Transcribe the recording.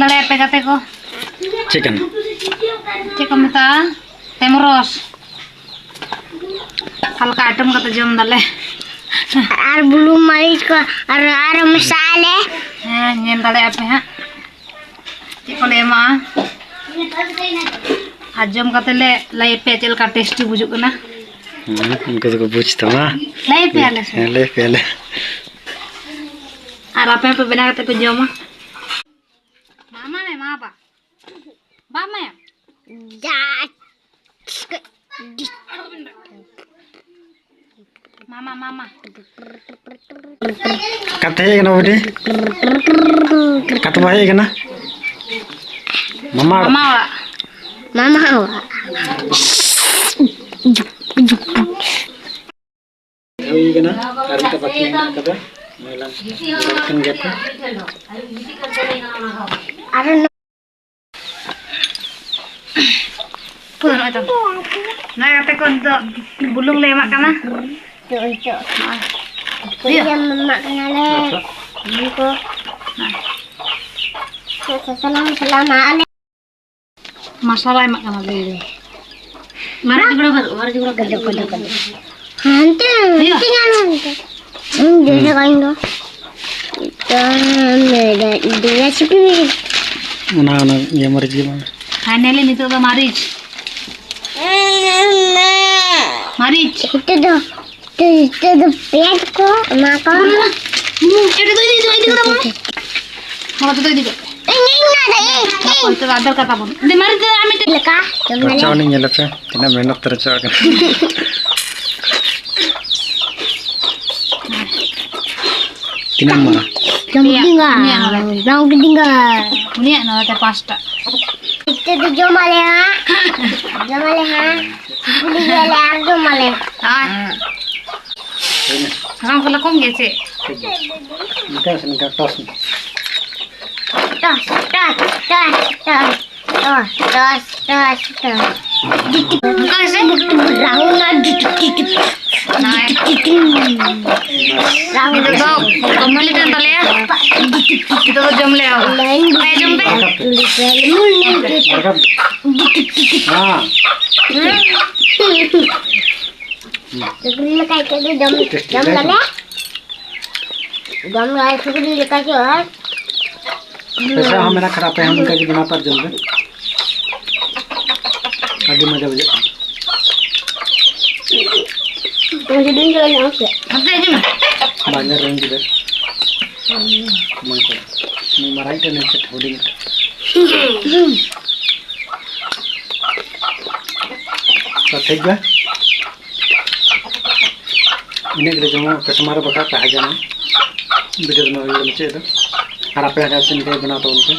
Nale pe kate ko. Chicken. Cek meta temros. हल्का item का तो जम दले और ब्लू मरीच को और मसाले हैं नेन दले आप हैं को ले मा आजम का ले लाई पे चल का टेस्टी बुजुक ना उनको तो पूछता हूँ लाई पे आले से ले पहले और आप पे बना के पे जमा मामा में मामा मामा मामा मामा कते है ना बेटे कते भाई है ना मामा मामा मामा ये ना अरे तो बाकी कते मेला कन गेट अरे पुन itu nah kate ko bulung le mak kana Iya mama kenale ko salam masalah mak kana le mara juga gede hantu tinggal hantu jadi kain itu dia sipi mana ya mari gimana finally itu tuh maric itu tuh पेट को माको itu kamu mau tuh itu नहीं ना itu adar kata pun de mari tuh amit लका बच्चा नहीं है लचा कितना मेहनत कर रहा है कितना मारा jam tinggal ini ana teh pasta itu tuh jomale ha buli gala jomale ah sekarang kalau kong gece निकाल toss bukan sih nah itu tuh kembali dan tali ya itu tuh jam leo kayak jam pe हाँ Segera kayak gitu jam lele. Jam lele segera dikasih orang. पैसा हमारा खराब है हम उनका भी बना पर जल्द आगे मजा बजे मुझे दिन चला जाऊँ से nanti aja mah बाजार रहेंगे इधर मंगल नहीं मराई तो नहीं से थोड़ी तो ठीक है इन्हें के लिए जो कस्टमर बता कहा जाना वीडियो में वीडियो में चाहिए तो हर आप यहाँ से बना तो उनके